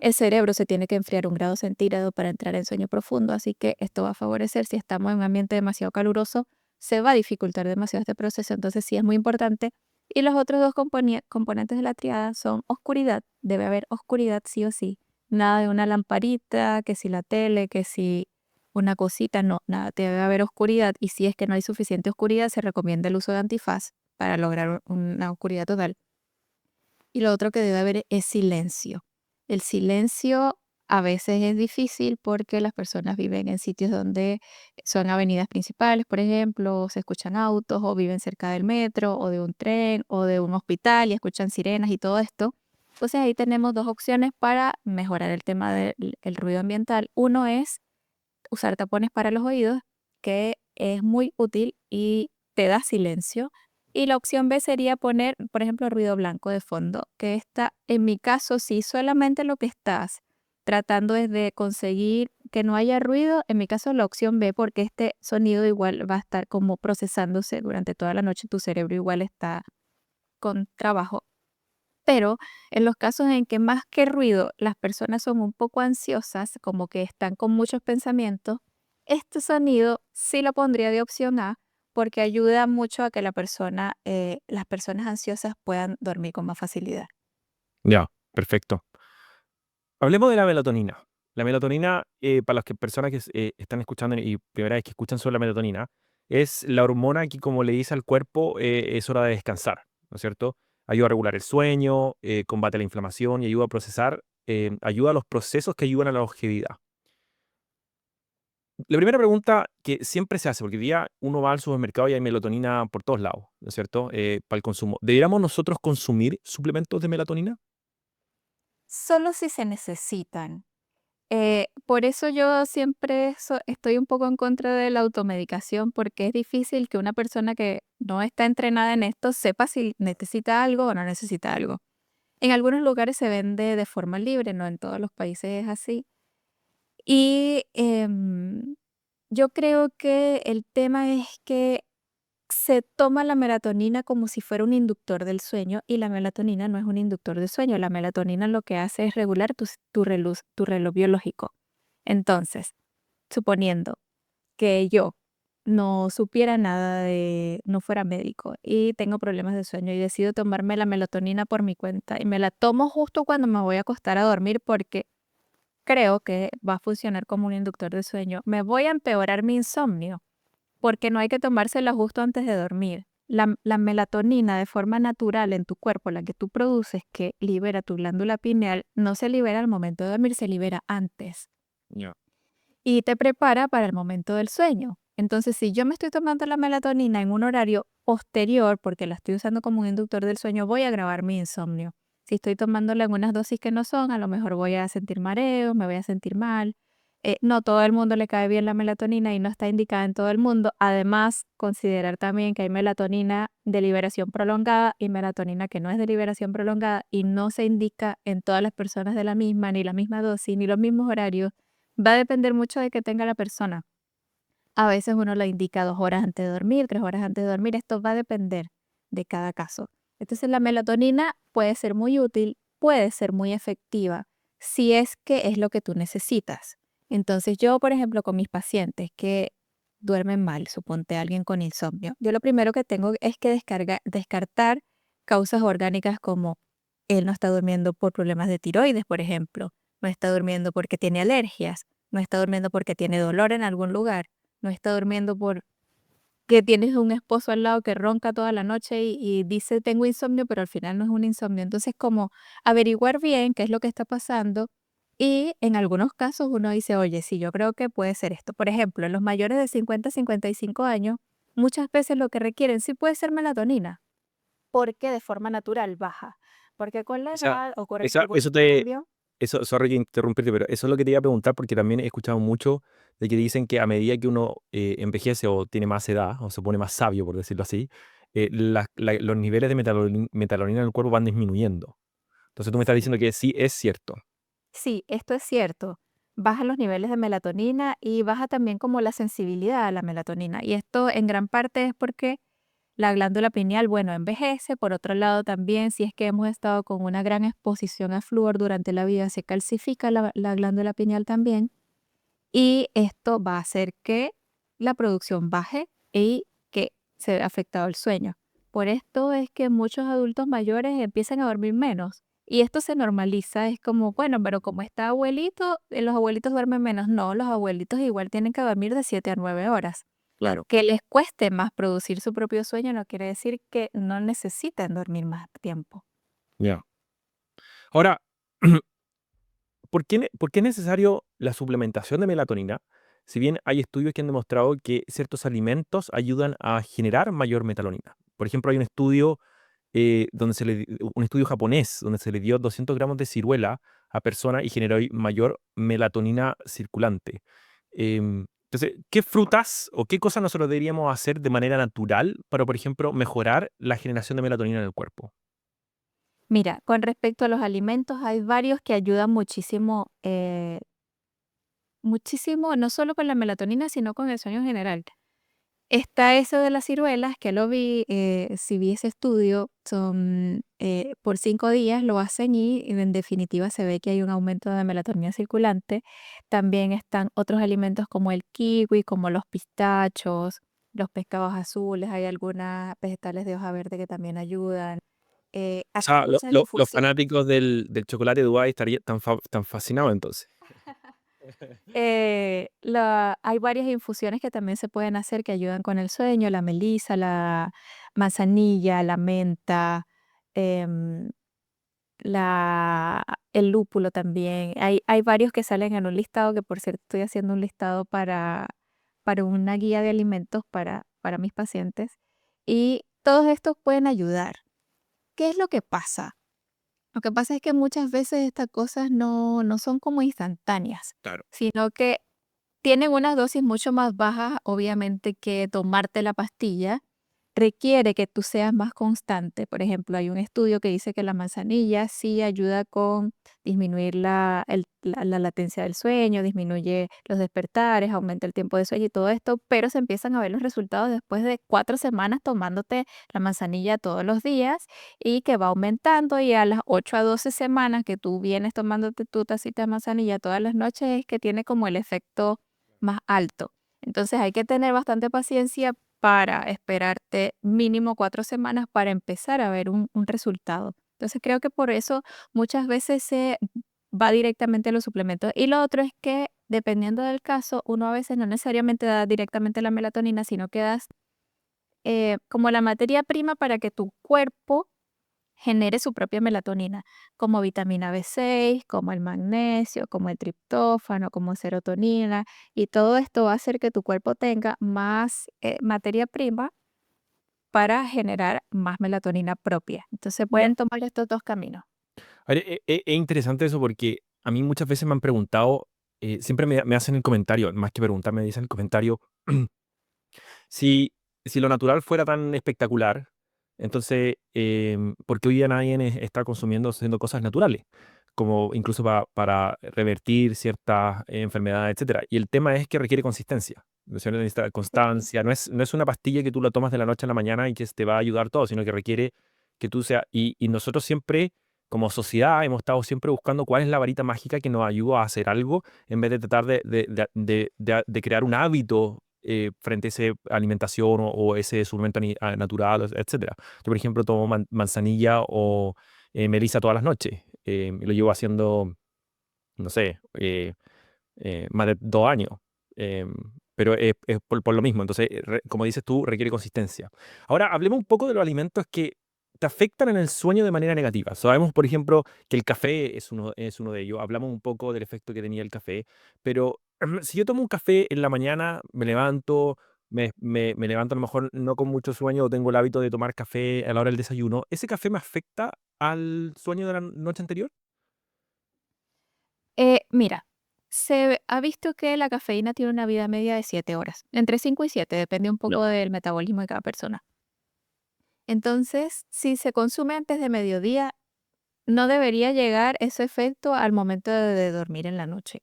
el cerebro se tiene que enfriar 1 grado centígrado para entrar en sueño profundo, así que esto va a favorecer si estamos en un ambiente demasiado caluroso, se va a dificultar demasiado este proceso, entonces sí es muy importante. Y los otros dos componentes de la triada son oscuridad, debe haber oscuridad sí o sí, nada de una lamparita, que si la tele, que si una cosita, no, nada, debe haber oscuridad y si es que no hay suficiente oscuridad, se recomienda el uso de antifaz para lograr una oscuridad total. Y lo otro que debe haber es silencio. El silencio a veces es difícil porque las personas viven en sitios donde son avenidas principales, por ejemplo, o se escuchan autos o viven cerca del metro o de un tren o de un hospital y escuchan sirenas y todo esto. Entonces ahí tenemos dos opciones para mejorar el tema del el ruido ambiental. Uno es usar tapones para los oídos, que es muy útil y te da silencio. Y la opción B sería poner, por ejemplo, ruido blanco de fondo, que está, en mi caso, si solamente lo que estás tratando es de conseguir que no haya ruido, en mi caso la opción B, porque este sonido igual va a estar como procesándose durante toda la noche, tu cerebro igual está con trabajo. Pero en los casos en que más que ruido las personas son un poco ansiosas, como que están con muchos pensamientos, este sonido sí lo pondría de opción A porque ayuda mucho a que las personas ansiosas puedan dormir con más facilidad. Ya, perfecto. Hablemos de la melatonina. La melatonina, para las personas que están escuchando y primera vez que escuchan sobre la melatonina, es la hormona que, como le dice al cuerpo, es hora de descansar, ¿no es cierto? Ayuda a regular el sueño, combate la inflamación y ayuda a procesar, ayuda a los procesos que ayudan a la longevidad. La primera pregunta que siempre se hace, porque hoy día uno va al supermercado y hay melatonina por todos lados, ¿no es cierto? Para el consumo. ¿Deberíamos nosotros consumir suplementos de melatonina? Solo si se necesitan. Por eso yo siempre estoy un poco en contra de la automedicación, porque es difícil que una persona que no está entrenada en esto sepa si necesita algo o no necesita algo. En algunos lugares se vende de forma libre, no en todos los países es así. Y yo creo que el tema es que se toma la melatonina como si fuera un inductor del sueño y la melatonina no es un inductor del sueño. La melatonina lo que hace es regular tu reloj biológico. Entonces, suponiendo que yo no supiera nada no fuera médico y tengo problemas de sueño y decido tomarme la melatonina por mi cuenta y me la tomo justo cuando me voy a acostar a dormir porque creo que va a funcionar como un inductor de sueño, me voy a empeorar mi insomnio porque no hay que tomársela justo antes de dormir. La melatonina de forma natural en tu cuerpo, la que tú produces, que libera tu glándula pineal, no se libera al momento de dormir, se libera antes Ya. y te prepara para el momento del sueño. Entonces, si yo me estoy tomando la melatonina en un horario posterior, porque la estoy usando como un inductor del sueño, voy a agravar mi insomnio. Si estoy tomándola en unas dosis que no son, a lo mejor voy a sentir mareos, me voy a sentir mal. No todo el mundo le cae bien la melatonina y no está indicada en todo el mundo. Además, considerar también que hay melatonina de liberación prolongada y melatonina que no es de liberación prolongada y no se indica en todas las personas de la misma, ni la misma dosis, ni los mismos horarios. Va a depender mucho de que tenga la persona. A veces uno la indica 2 horas antes de dormir, 3 horas antes de dormir. Esto va a depender de cada caso. Entonces, la melatonina puede ser muy útil, puede ser muy efectiva, si es que es lo que tú necesitas. Entonces, yo, por ejemplo, con mis pacientes que duermen mal, suponte alguien con insomnio, yo lo primero que tengo es que descartar causas orgánicas como él no está durmiendo por problemas de tiroides, por ejemplo, no está durmiendo porque tiene alergias, no está durmiendo porque tiene dolor en algún lugar, no está durmiendo porque tienes un esposo al lado que ronca toda la noche y dice tengo insomnio, pero al final no es un insomnio. Entonces, como averiguar bien qué es lo que está pasando y en algunos casos uno dice, oye, sí, yo creo que puede ser esto. Por ejemplo, en los mayores de 50 a 55 años, muchas veces lo que requieren sí puede ser melatonina, porque de forma natural baja, porque con la Esa, edad ocurren esa, algunos cambios. eso, sorry que interrumpirte, pero eso es lo que te iba a preguntar porque también he escuchado mucho de que dicen que a medida que uno envejece o tiene más edad o se pone más sabio, por decirlo así, los niveles de metabolina en el cuerpo van disminuyendo. Entonces tú me estás Sí. diciendo que sí es cierto. Sí, esto es cierto. Baja los niveles de melatonina y baja también como la sensibilidad a la melatonina. Y esto en gran parte es porque la glándula pineal, bueno, envejece. Por otro lado, también si es que hemos estado con una gran exposición a flúor durante la vida, se calcifica la glándula pineal también. Y esto va a hacer que la producción baje y que se vea afectado el sueño. Por esto es que muchos adultos mayores empiezan a dormir menos. Y esto se normaliza, es como, bueno, pero como está abuelito, los abuelitos duermen menos. No, los abuelitos igual tienen que dormir de 7 a 9 horas. Claro. Que les cueste más producir su propio sueño no quiere decir que no necesiten dormir más tiempo. Ya. Ahora, por qué es necesario la suplementación de melatonina? Si bien hay estudios que han demostrado que ciertos alimentos ayudan a generar mayor melatonina. Por ejemplo, hay un estudio, un estudio japonés donde se le dio 200 gramos de ciruela a personas y generó ahí mayor melatonina circulante. Entonces, ¿qué frutas o qué cosas nosotros deberíamos hacer de manera natural para, por ejemplo, mejorar la generación de melatonina en el cuerpo? Mira, con respecto a los alimentos, hay varios que ayudan muchísimo, muchísimo, no solo con la melatonina, sino con el sueño en general. Está eso de las ciruelas, que lo vi, sí vi ese estudio, son por 5 días lo hacen y en definitiva se ve que hay un aumento de melatonina circulante. También están otros alimentos como el kiwi, como los pistachos, los pescados azules, hay algunas vegetales de hoja verde que también ayudan. O Hasta sea, muchas los infusiones. fanáticos del chocolate de Dubái estarían tan fascinados entonces. Hay varias infusiones que también se pueden hacer que ayudan con el sueño, la melisa, la manzanilla, la menta, em, la, el lúpulo también. Hay varios que salen en un listado, que por cierto estoy haciendo un listado para una guía de alimentos para mis pacientes. Y todos estos pueden ayudar. ¿Qué es lo que pasa? Lo que pasa es que muchas veces estas cosas no son como instantáneas, Claro. sino que tienen unas dosis mucho más bajas, obviamente, que tomarte la pastilla. Requiere que tú seas más constante. Por ejemplo, hay un estudio que dice que la manzanilla sí ayuda con disminuir la latencia del sueño, disminuye los despertares, aumenta el tiempo de sueño y todo esto, pero se empiezan a ver los resultados después de 4 semanas tomándote la manzanilla todos los días y que va aumentando y a las 8 a 12 semanas que tú vienes tomándote tu tacita de manzanilla todas las noches es que tiene como el efecto más alto. Entonces hay que tener bastante paciencia para esperarte mínimo 4 semanas para empezar a ver un resultado. Entonces creo que por eso muchas veces se va directamente a los suplementos. Y lo otro es que dependiendo del caso, uno a veces no necesariamente da directamente la melatonina, sino que das como la materia prima para que tu cuerpo genere su propia melatonina, como vitamina B6, como el magnesio, como el triptófano, como serotonina, y todo esto va a hacer que tu cuerpo tenga más materia prima para generar más melatonina propia. Entonces Ya. pueden tomar estos dos caminos. A ver, es interesante eso porque a mí muchas veces me han preguntado, siempre me hacen el comentario, más que preguntar, me dicen el comentario, si, si lo natural fuera tan espectacular, entonces, ¿por qué hoy día nadie está consumiendo, haciendo cosas naturales? Como incluso para revertir ciertas enfermedades, etcétera. Y el tema es que requiere consistencia. Se necesita constancia. No es una pastilla que tú la tomas de la noche a la mañana y que te va a ayudar todo, sino que requiere que tú seas. Y nosotros siempre, como sociedad, hemos estado siempre buscando cuál es la varita mágica que nos ayuda a hacer algo en vez de tratar de crear un hábito frente a esa alimentación o ese suplemento natural, etcétera. Yo, por ejemplo, tomo manzanilla o melisa todas las noches. Lo llevo haciendo, no sé, más de 2 años. em, pero es por lo mismo. Entonces, como dices tú, requiere consistencia. Ahora, hablemos un poco de los alimentos que te afectan en el sueño de manera negativa. Sabemos, por ejemplo, que el café es uno de ellos. Hablamos un poco del efecto que tenía el café. Pero si yo tomo un café en la mañana, me levanto, me levanto a lo mejor no con mucho sueño o tengo el hábito de tomar café a la hora del desayuno, ¿ese café me afecta al sueño de la noche anterior? Mira, se ha visto que la cafeína tiene una vida media de 7 horas, entre 5 y 7, depende un No. poco del metabolismo de cada persona. Entonces, si se consume antes de mediodía, no debería llegar ese efecto al momento de dormir en la noche.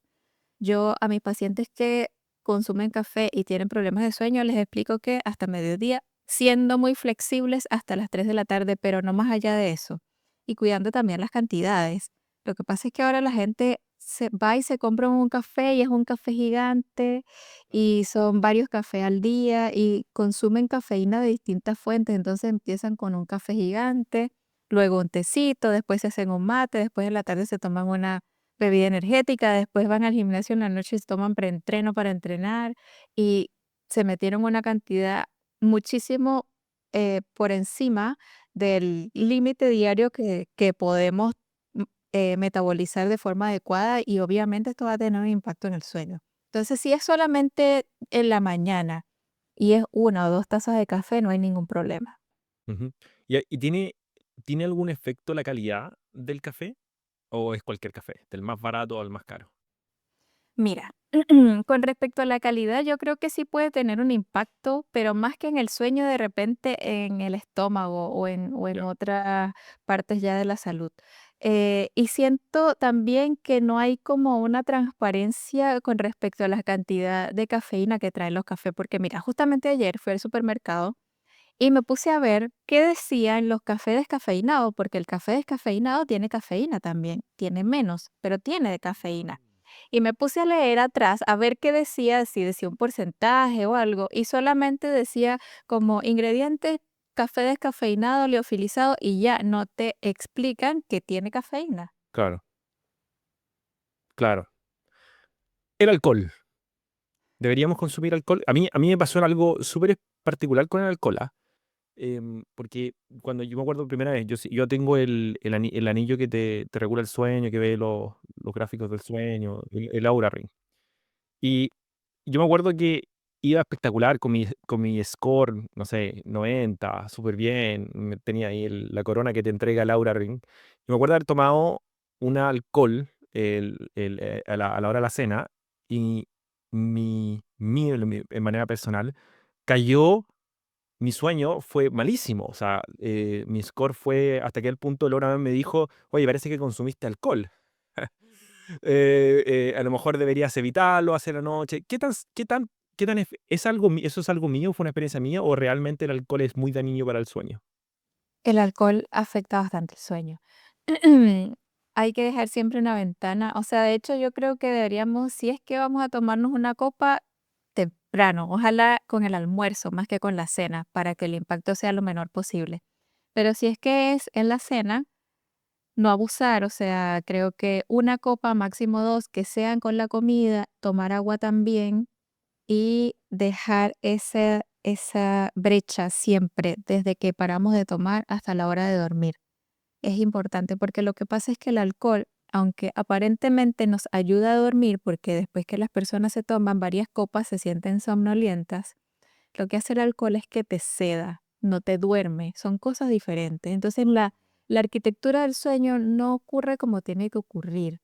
Yo a mis pacientes que consumen café y tienen problemas de sueño les explico que hasta mediodía, siendo muy flexibles hasta las 3 de la tarde, pero no más allá de eso. Y cuidando también las cantidades. Lo que pasa es que ahora la gente se va y se compra un café y es un café gigante y son varios cafés al día y consumen cafeína de distintas fuentes. Entonces empiezan con un café gigante, luego un tecito, después se hacen un mate, después en la tarde se toman una bebida energética, después van al gimnasio en la noche y se toman preentreno para entrenar y se metieron una cantidad muchísimo por encima del límite diario que podemos metabolizar de forma adecuada y obviamente esto va a tener un impacto en el sueño. Entonces, si es solamente en la mañana y es 1 o 2 tazas de café, no hay ningún problema. Ujú. ¿Y tiene algún efecto la calidad del café? ¿O es cualquier café, del más barato al más caro? Mira, con respecto a la calidad, yo creo que sí puede tener un impacto, pero más que en el sueño, de repente en el estómago o en Ya. otras partes ya de la salud. Y siento también que no hay como una transparencia con respecto a la cantidad de cafeína que traen los cafés, porque mira, justamente ayer fui al supermercado y me puse a ver qué decían los cafés descafeinados, porque el café descafeinado tiene cafeína también, tiene menos, pero tiene de cafeína. Y me puse a leer atrás a ver qué decía, si decía un porcentaje o algo, y solamente decía como ingredientes café descafeinado, liofilizado, y ya no te explican que tiene cafeína. Claro, claro. El alcohol. ¿Deberíamos consumir alcohol? A mí me pasó algo súper particular con el alcohol, ¿ah? Porque cuando yo me acuerdo la primera vez, yo tengo el anillo que te regula el sueño, que ve los gráficos del sueño, el Aura Ring. Y yo me acuerdo que iba espectacular con mi score, no sé, 90, súper bien. Tenía ahí la corona que te entrega el Aura Ring. me acuerdo haber tomado un alcohol a la hora de la cena y en manera personal cayó, mi sueño fue malísimo. O sea, mi score fue hasta aquel punto, Laura me dijo, oye, parece que consumiste alcohol. A lo mejor deberías evitarlo, hacer la noche. ¿Eso es algo mío? ¿Fue una experiencia mía? ¿O realmente el alcohol es muy dañino para el sueño? El alcohol afecta bastante el sueño. Hay que dejar siempre una ventana. O sea, de hecho, yo creo que deberíamos, si es que vamos a tomarnos una copa temprano, ojalá con el almuerzo más que con la cena, para que el impacto sea lo menor posible. Pero si es que es en la cena, no abusar, o sea, creo que una copa, máximo dos, que sean con la comida, tomar agua también y dejar esa brecha siempre, desde que paramos de tomar hasta la hora de dormir. Es importante porque lo que pasa es que el alcohol, aunque aparentemente nos ayuda a dormir, porque después que las personas se toman varias copas se sienten somnolientas, lo que hace el alcohol es que te seda, no te duerme, son cosas diferentes. Entonces la arquitectura del sueño no ocurre como tiene que ocurrir.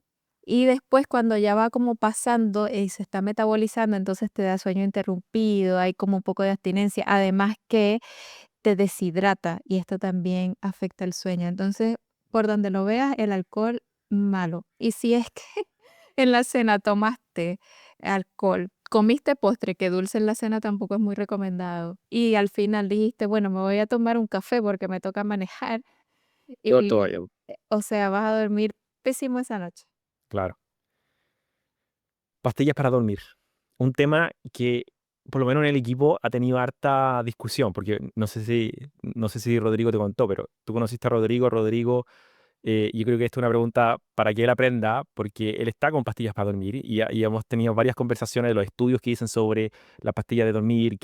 Y después cuando ya va como pasando y se está metabolizando, entonces te da sueño interrumpido, hay como un poco de abstinencia, además que te deshidrata y esto también afecta el sueño. Entonces, por donde lo veas, el alcohol malo. Y si es que en la cena tomaste alcohol, comiste postre, que dulce en la cena tampoco es muy recomendado, y al final dijiste, bueno, me voy a tomar un café porque me toca manejar, Yo y, todavía, o sea, vas a dormir pésimo esa noche. claro. Pastillas para dormir. Un tema que, por lo menos en el equipo, ha tenido harta discusión, porque no sé si Rodrigo te contó, pero tú conociste a Rodrigo. Rodrigo, yo creo que esta es una pregunta para que él aprenda, porque él está con pastillas para dormir y hemos tenido varias conversaciones de los estudios que dicen sobre las pastillas de dormir,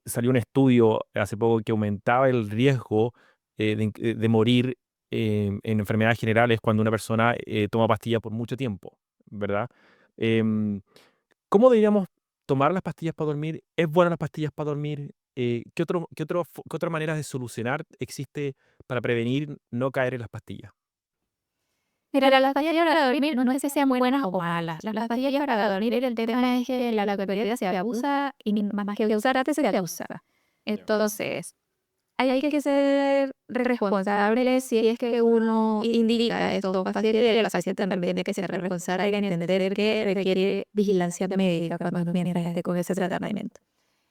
salió un estudio hace poco que aumentaba el riesgo de morir en enfermedades generales cuando una persona toma pastillas por mucho tiempo, ¿verdad? Em, ¿Cómo deberíamos tomar las pastillas para dormir? ¿Es buena las pastillas para dormir? ¿Qué otra manera de solucionar existe para prevenir no caer en las pastillas? Mira, las pastillas para dormir no es que sean muy buenas o malas. Las pastillas para dormir, el tema es que la bacteria se abusa y más que usar antes se abusada. Entonces, hay que ser responsable si es que uno indica esto fácil, los pacientes también tienen que ser responsables y entender que requiere vigilancia médica cuando viene con ese tratamiento.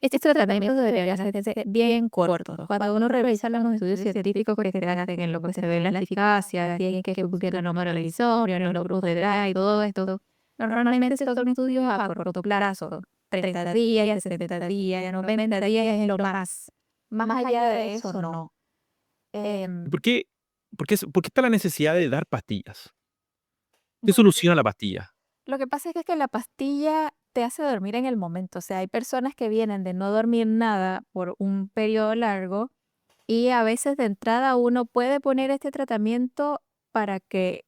Este tratamiento debería ser bien corto. Cuando uno revisa los estudios científicos que se hacen en lo que se ve en la eficacia, tienen que buscar el número de emisorio, los grupos de edad y todo esto, normalmente se son estudios a corto plazo, 30 días, 70 días, 90 días es lo más. Más allá de eso, no. ¿Y Em, por qué está la necesidad de dar pastillas? ¿Qué bueno, soluciona la pastilla? lo que pasa es que la pastilla te hace dormir en el momento. O sea, hay personas que vienen de no dormir nada por un periodo largo y a veces de entrada uno puede poner este tratamiento para que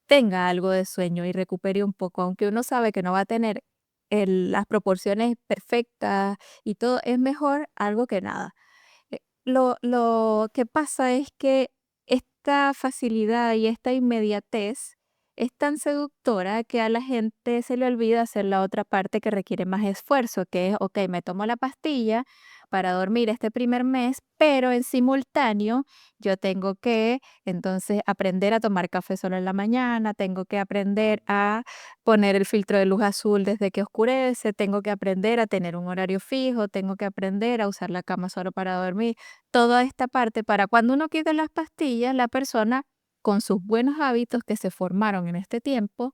tenga algo de sueño y recupere un poco, aunque uno sabe que no va a tener las proporciones perfectas y todo, es mejor algo que nada. Lo que pasa es que esta facilidad y esta inmediatez es tan seductora que a la gente se le olvida hacer la otra parte que requiere más esfuerzo, que es, ok, me tomo la pastilla para dormir este primer mes, pero en simultáneo yo tengo que entonces aprender a tomar café solo en la mañana, tengo que aprender a poner el filtro de luz azul desde que oscurece, tengo que aprender a tener un horario fijo, tengo que aprender a usar la cama solo para dormir. Toda esta parte para cuando uno quite las pastillas, la persona con sus buenos hábitos que se formaron en este tiempo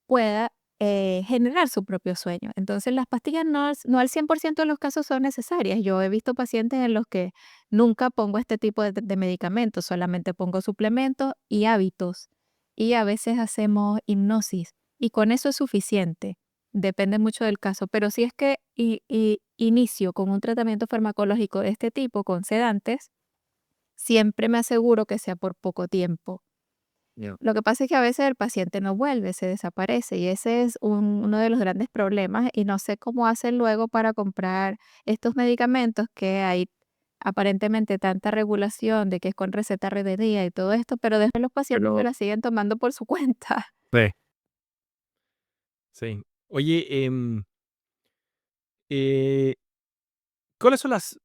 pueda generar su propio sueño. Entonces las pastillas no al 100% de los casos son necesarias. Yo he visto pacientes en los que nunca pongo este tipo de medicamentos, solamente pongo suplementos y hábitos. Y a veces hacemos hipnosis y con eso es suficiente. Depende mucho del caso, pero si es que inicio con un tratamiento farmacológico de este tipo, con sedantes, siempre me aseguro que sea por poco tiempo. Ya. Lo que pasa es que a veces el paciente no vuelve, se desaparece y ese es uno de los grandes problemas y no sé cómo hacen luego para comprar estos medicamentos que aparentemente tanta regulación de que es con receta de día y todo esto, pero después los pacientes se Pero la siguen tomando por su cuenta. sí, sí. Oye, eh, ¿cuáles son las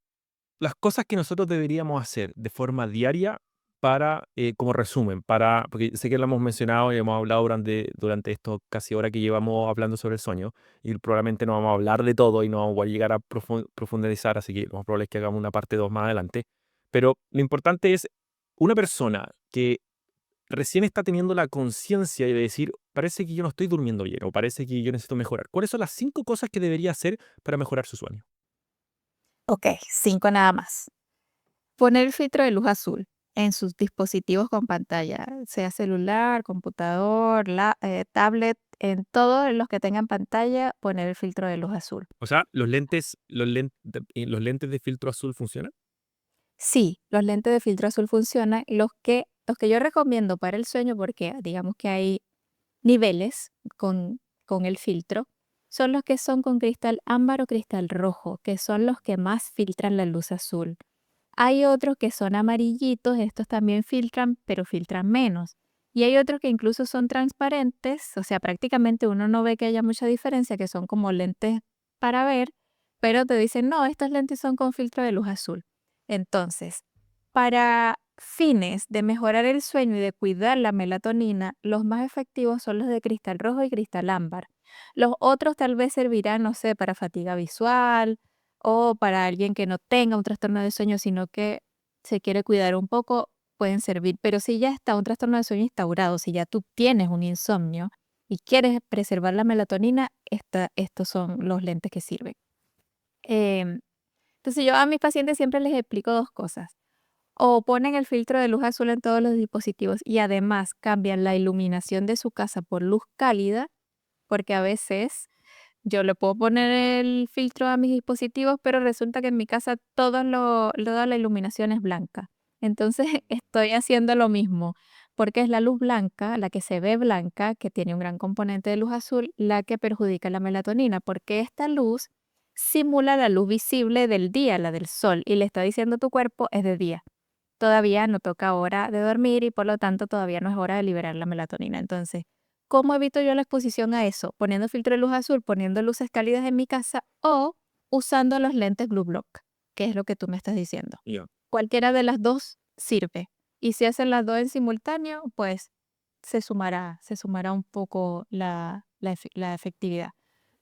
cosas que nosotros deberíamos hacer de forma diaria para, como resumen, porque sé que lo hemos mencionado y hemos hablado durante esto casi hora que llevamos hablando sobre el sueño, y probablemente no vamos a hablar de todo y no vamos a llegar a profundizar, así que lo más probable es que hagamos una parte 2 más adelante. Pero lo importante es una persona que recién está teniendo la conciencia de decir, parece que yo no estoy durmiendo bien o parece que yo necesito mejorar. ¿Cuáles son las 5 cosas que debería hacer para mejorar su sueño? Ok, 5 nada más. Poner el filtro de luz azul en sus dispositivos con pantalla, sea celular, computador, tablet, en todos los que tengan pantalla, poner el filtro de luz azul. O sea, los lentes de filtro azul funcionan. Sí, los lentes de filtro azul funcionan. Los que yo recomiendo para el sueño, porque digamos que hay niveles con el filtro, son los que son con cristal ámbar o cristal rojo, que son los que más filtran la luz azul. Hay otros que son amarillitos, estos también filtran, pero filtran menos. Y hay otros que incluso son transparentes, o sea, prácticamente uno no ve que haya mucha diferencia, que son como lentes para ver, pero te dicen, no, estos lentes son con filtro de luz azul. Entonces, para fines de mejorar el sueño y de cuidar la melatonina, los más efectivos son los de cristal rojo y cristal ámbar. Los otros tal vez servirán, no sé, para fatiga visual, o para alguien que no tenga un trastorno de sueño, sino que se quiere cuidar un poco, pueden servir. Pero si ya está un trastorno de sueño instaurado, si ya tú tienes un insomnio y quieres preservar la melatonina, estos son los lentes que sirven. Em, entonces yo a mis pacientes siempre les explico dos cosas. O ponen el filtro de luz azul en todos los dispositivos y además cambian la iluminación de su casa por luz cálida, porque a veces yo le puedo poner el filtro a mis dispositivos, pero resulta que en mi casa toda la iluminación es blanca. Entonces estoy haciendo lo mismo, porque es la luz blanca, la que se ve blanca, que tiene un gran componente de luz azul, la que perjudica la melatonina, porque esta luz simula la luz visible del día, la del sol, y le está diciendo a tu cuerpo es de día. Todavía no toca hora de dormir y por lo tanto todavía no es hora de liberar la melatonina. Entonces, ¿cómo evito yo la exposición a eso? Poniendo filtro de luz azul, poniendo luces cálidas en mi casa o usando los lentes Blue Block, que es lo que tú me estás diciendo. Ya. Cualquiera de las dos sirve. Y si hacen las dos en simultáneo, pues se sumará un poco la efectividad.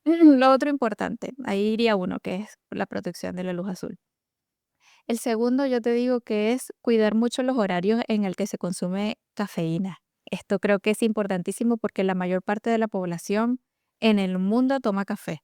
Lo otro importante, ahí iría uno, que es la protección de la luz azul. El segundo, yo te digo que es cuidar mucho los horarios en el que se consume cafeína. Esto creo que es importantísimo porque la mayor parte de la población en el mundo toma café.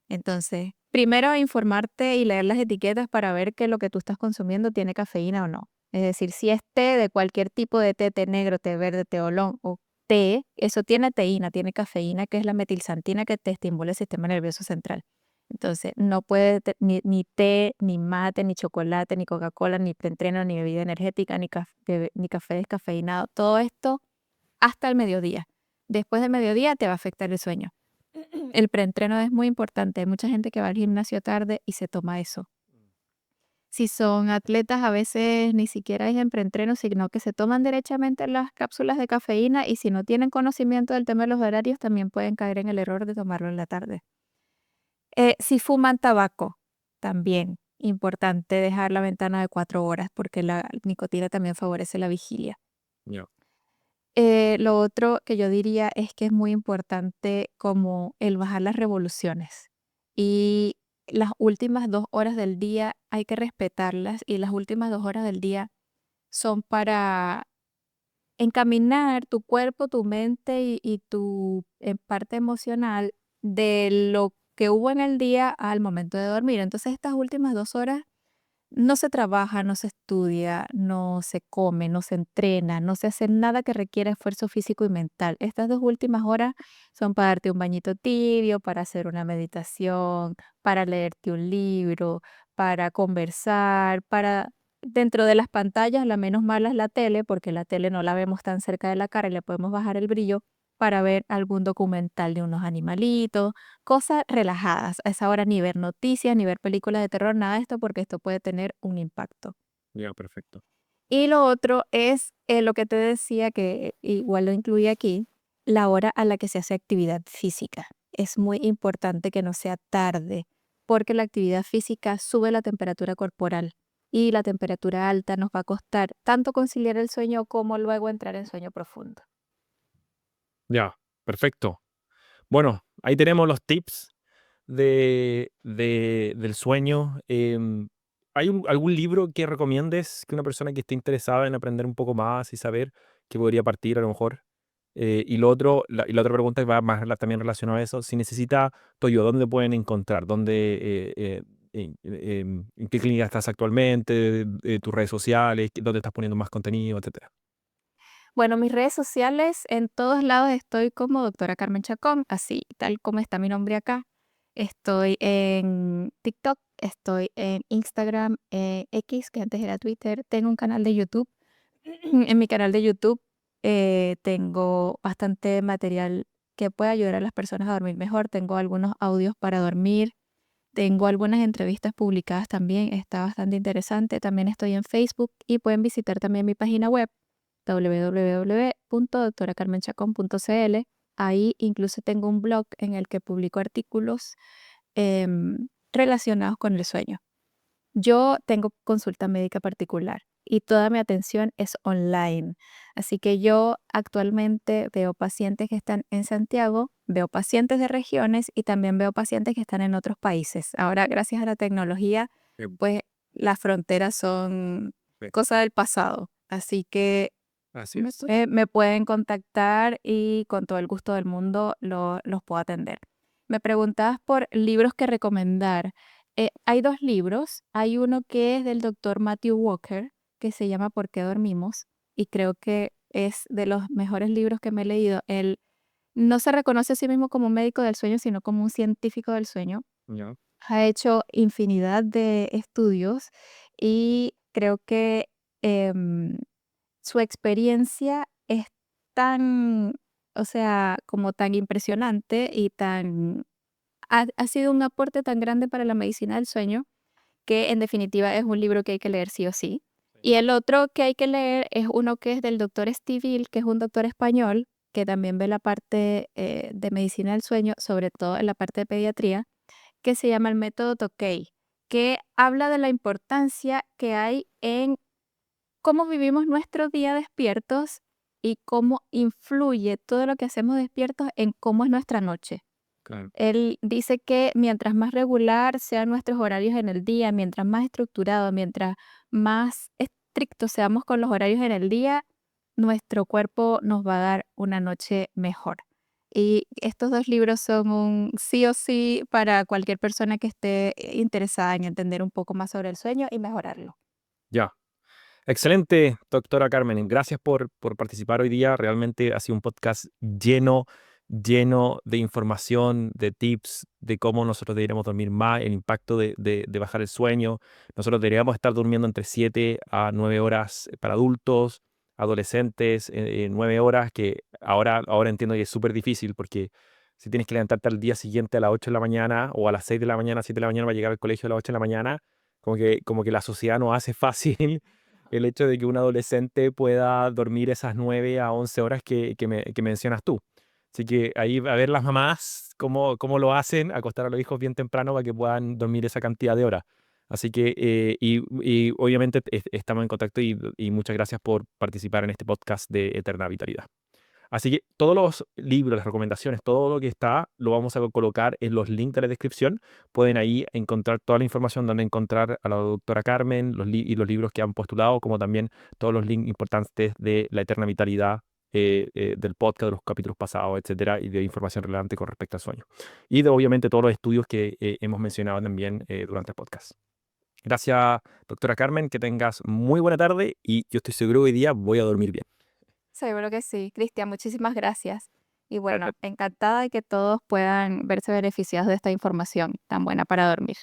Entonces, primero informarte y leer las etiquetas para ver que lo que tú estás consumiendo tiene cafeína o no. Es decir, si es té de cualquier tipo de té, té negro, té verde, té oolong o té, eso tiene teína, tiene cafeína, que es la metilxantina que te estimula el sistema nervioso central. Entonces, no puede ni té, ni mate, ni chocolate, ni Coca-Cola, ni preentreno, ni bebida energética, ni café descafeinado. Todo esto hasta el mediodía. Después del mediodía te va a afectar el sueño. El preentreno es muy importante. Hay mucha gente que va al gimnasio tarde y se toma eso. Si son atletas, a veces ni siquiera es en preentreno, sino que se toman derechamente las cápsulas de cafeína y si no tienen conocimiento del tema de los horarios, también pueden caer en el error de tomarlo en la tarde. Si fuman tabaco, también importante dejar la ventana de 4 horas porque la nicotina también favorece la vigilia. Ya. Lo otro que yo diría es que es muy importante como el bajar las revoluciones y las últimas 2 horas del día hay que respetarlas y las últimas 2 horas del día son para encaminar tu cuerpo, tu mente y tu parte emocional de lo que hubo en el día al momento de dormir. Entonces, estas últimas 2 horas no se trabaja, no se estudia, no se come, no se entrena, no se hace nada que requiera esfuerzo físico y mental. Estas 2 últimas horas son para darte un bañito tibio, para hacer una meditación, para leerte un libro, para conversar, para dentro de las pantallas, la menos mala es la tele, porque la tele no la vemos tan cerca de la cara y le podemos bajar el brillo, para ver algún documental de unos animalitos, cosas relajadas. A esa hora ni ver noticias, ni ver películas de terror, nada de esto, porque esto puede tener un impacto. Ya, perfecto. Y lo otro es lo que te decía, que igual lo incluí aquí, la hora a la que se hace actividad física. Es muy importante que no sea tarde, porque la actividad física sube la temperatura corporal y la temperatura alta nos va a costar tanto conciliar el sueño como luego entrar en sueño profundo. Ya, perfecto. Bueno, ahí tenemos los tips del sueño. ¿Hay algún libro que recomiendes que una persona que esté interesada en aprender un poco más y saber que podría partir a lo mejor? Y lo otro, y la otra pregunta va más también relacionada a eso, si necesita tu ayuda, ¿dónde pueden encontrar? ¿En qué clínica estás actualmente? ¿Tus redes sociales? ¿Dónde estás poniendo más contenido, etcétera? Bueno, mis redes sociales, en todos lados estoy como doctora Carmen Chacón, así tal como está mi nombre acá. Estoy en TikTok, estoy en Instagram, X, que antes era Twitter. Tengo un canal de YouTube. En mi canal de YouTube tengo bastante material que puede ayudar a las personas a dormir mejor. Tengo algunos audios para dormir. Tengo algunas entrevistas publicadas también. Está bastante interesante. También estoy en Facebook y pueden visitar también mi página web www.doctoracarmenchacon.cl. Ahí incluso tengo un blog en el que publico artículos relacionados con el sueño. Yo tengo consulta médica particular y toda mi atención es online. Así que yo actualmente veo pacientes que están en Santiago, veo pacientes de regiones y también veo pacientes que están en otros países. Ahora, gracias a la tecnología, Eh, pues las fronteras son sí, cosa del pasado. Así que así es. me pueden contactar y con todo el gusto del mundo los puedo atender. Me preguntabas por libros que recomendar. Hay dos libros. Hay uno que es del doctor Matthew Walker, que se llama ¿Por qué dormimos? Y creo que es de los mejores libros que me he leído. Él no se reconoce a sí mismo como un médico del sueño, sino como un científico del sueño. Ya, Ha hecho infinidad de estudios y creo que em, su experiencia es tan, o sea, como tan impresionante y tan, ha sido un aporte tan grande para la medicina del sueño que en definitiva es un libro que hay que leer sí o sí. Y el otro que hay que leer es uno que es del doctor Estivil, que es un doctor español que también ve la parte de medicina del sueño, sobre todo en la parte de pediatría, que se llama el método Tokay, que habla de la importancia que hay en cómo vivimos nuestro día despiertos y cómo influye todo lo que hacemos despiertos en cómo es nuestra noche. claro. Él dice que mientras más regular sean nuestros horarios en el día, mientras más estructurado, mientras más estrictos seamos con los horarios en el día, nuestro cuerpo nos va a dar una noche mejor. Y estos dos libros son un sí o sí para cualquier persona que esté interesada en entender un poco más sobre el sueño y mejorarlo. Ya. Excelente, doctora Carmen. Gracias por participar hoy día. Realmente ha sido un podcast lleno de información, de tips, de cómo nosotros deberíamos dormir más, el impacto de bajar el sueño. Nosotros deberíamos estar durmiendo entre 7 a 9 horas para adultos, adolescentes, 9 horas, que ahora entiendo que es súper difícil porque si tienes que levantarte al día siguiente a las 8 de la mañana o a las 6 de la mañana, 7 de la mañana para llegar al colegio a las 8 de la mañana, como que la sociedad no hace fácil el hecho de que un adolescente pueda dormir esas 9 a 11 horas que mencionas tú. Así que ahí a ver las mamás cómo lo hacen, acostar a los hijos bien temprano para que puedan dormir esa cantidad de horas. Así que, y obviamente estamos en contacto y muchas gracias por participar en este podcast de Eterna Vitalidad. Así que todos los libros, las recomendaciones, todo lo que está, lo vamos a colocar en los links de la descripción. Pueden ahí encontrar toda la información donde encontrar a la doctora Carmen y los libros que han postulado, como también todos los links importantes de la eterna vitalidad, del podcast, de los capítulos pasados, etcétera, y de información relevante con respecto al sueño. Y de obviamente todos los estudios que hemos mencionado también durante el podcast. Gracias, doctora Carmen, que tengas muy buena tarde y yo estoy seguro que hoy día voy a dormir bien. Seguro que sí. Cristian, muchísimas gracias. Y bueno, Gracias. encantada de que todos puedan verse beneficiados de esta información tan buena para dormir.